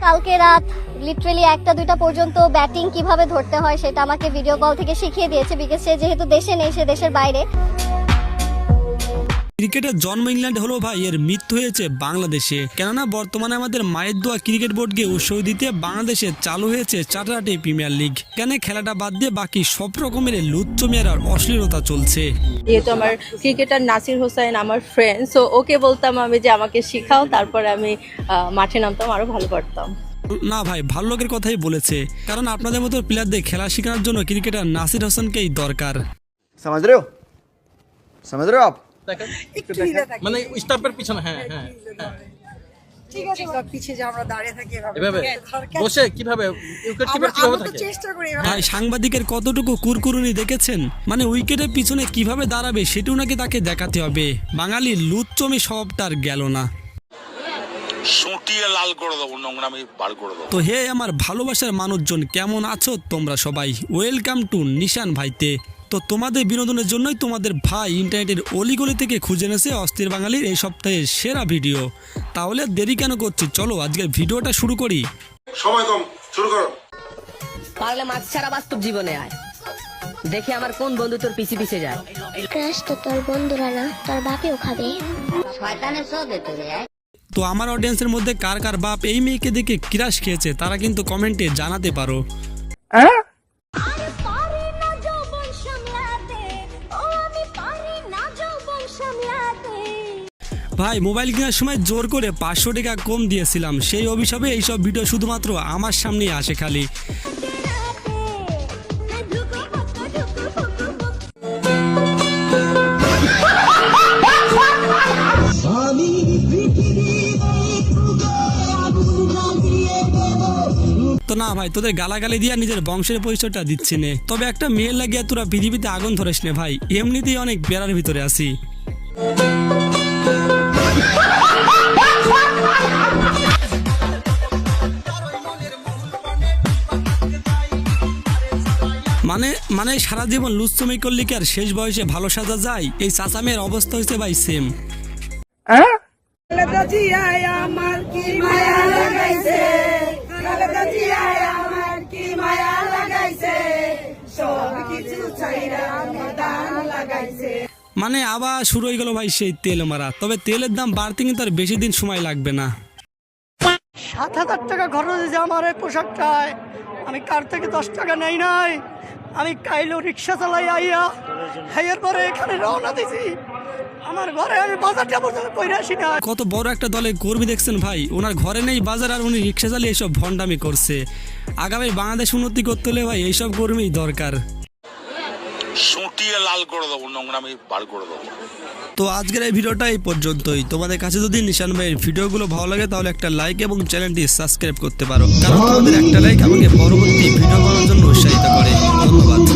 কালকে রাত লিটারালি 1টা 2টা পর্যন্ত ব্যাটিং কিভাবে ধরতে হয় সেটা আমাকে ভিডিও কল থেকে শিখিয়ে দিয়েছে, বিকজ সে যেহেতু দেশে নেই, সে দেশের বাইরে। ক্রিকেটের জন্ম ইংল্যান্ড হলো ভাই, এর মৃত্যু হয়েছে বাংলাদেশে। কেননা বর্তমানে আমাদের মায়ের দোয়া ক্রিকেট বোর্ডকে উৎসাহ দিতে বাংলাদেশে চালু হয়েছে চাটারাটি প্রিমিয়ার লিগ। কেন খেলাটা বাদ দিয়ে বাকি সব রকমের লুচ্চমিয়ার আর অশ্লীলতা চলছে। যেহেতু আমার ক্রিকেটার নাসির হোসেন আমার ফ্রেন্ড, সো ওকে বলতাম আমি যে আমাকে শিখাও, তারপরে আমি মাঠে নামতাম, আরো ভালো পারতাম। না ভাই, ভালো লোকের কথাই বলেছে, কারণ আপনাদের মতো প্লেয়ারদের খেলা শেখানোর জন্য ক্রিকেটার নাসির হোসেনকেই দরকার। समझ रहे हो आप? মানে স্টপের পিছনে হ্যাঁ হ্যাঁ ঠিক আছে, সব পিছে যে আমরা দাঁড়িয়ে থাকি এভাবে বসে কিভাবে উইকেট কিপার কিভাবে থাকে। চেষ্টা করি। ভাই সাংবাদিকের কতটুকু কুরকুরুনি দেখেছেন, মানে উইকেটের পিছনে কিভাবে দাঁড়াবে সেটাও নাকি তাকে দেখাতে হবে। বাঙালি লুচ্চমি সবটার গেল না, সুটিয়ে লাল করে দেবো, নোংরামি বার করে দেবো। তো হে আমার ভালোবাসার মানুষজন, কেমন আছো তোমরা সবাই? ওয়েলকাম টু নিশান ভাইতে। তো তোমাদের বিনোদনের জন্যই তোমাদের ভাই ইন্টারনেটের অলিগলি থেকে খুঁজে এনেছে অস্থির বাঙালির এই সপ্তাহের সেরা ভিডিও। তাহলে দেরি কেন করছি, চলো আজকের ভিডিওটা শুরু করি। সময় কম, শুরু করো। পারলে মাছ ছাড়া বাস্তব জীবনে আয়, দেখে আমার কোন বন্ধু তোর পিছে পিছে যায়। ক্রাশ তো তোর বন্ধুরা না, তোর বাপেও খাবে। শয়তানের সবে তোরে। তো আমার অডিয়েন্সের মধ্যে কার কার বাপ এই মেয়েকে দেখে ক্রাশ খেয়েছে তারা কিন্তু কমেন্টে জানাতে পারো। ভাই মোবাইল কেনার সময় জোর করে 500 টাকা কম দিয়েছিলাম, সেই অভিশাপে এইসব ভিডিও শুধুমাত্র আমার সামনেই আসে খালি। তো না ভাই, তোদের গালাগালি দিয়ে নিজের বংশের পরিচয়টা দিচ্ছি নে, তবে একটা মেয়ের লাগিয়ে তোরা পৃথিবীতে আগুন ধরেস নে ভাই, এমনিতেই অনেক বেড়ার ভিতরে আছি। মানে সারা জীবন লুচ্চমি করলে কি আর শেষ বয়সে ভালো সাজা যায়? এই চাচা মেয়ের অবস্থা হয়েছে ভাই সেম। মানে আবার শুরু হয়ে গেল ভাই সেই তেল মারা, তবে তেলের দাম বাড়তে কিন্তু আর বেশি দিন সময় লাগবে না। 7,000 টাকা খরচ হয়েছে আমার এই পোশাকটায়, আমি কার থেকে 10 টাকা নেই নাই। আমি কাইলো রিক্সা চালাই আইয়া হাইয়ের পরে এখানে রওনা দিছি। আমার ঘরে আমি বাজারটা পর্যন্ত কইরা আসি না। কত বড় একটা দলের কর্মী দেখছেন ভাই, ওনার ঘরে নেই বাজার আর উনি রিক্সা চালিয়ে এইসব ভণ্ডামি করছে। আগামী বাংলাদেশ উন্নতি করতে হলে ভাই এইসব কর্মীই দরকার। সুটিয়ে লাল করে দেবো, নোংরামি বার করে দেবো। তো আজকের এই ভিডিওটা এই পর্যন্তই। তোমাদের কাছে যদি নিশান ভাইয়ের ভিডিওগুলো ভালো লাগে তাহলে একটা লাইক এবং চ্যানেলটি সাবস্ক্রাইব করতে পারো, কারণ তোমাদের একটা লাইক আমাকে পরবর্তী ভিডিও বানানোর জন্য উৎসাহিত করে। ধন্যবাদ।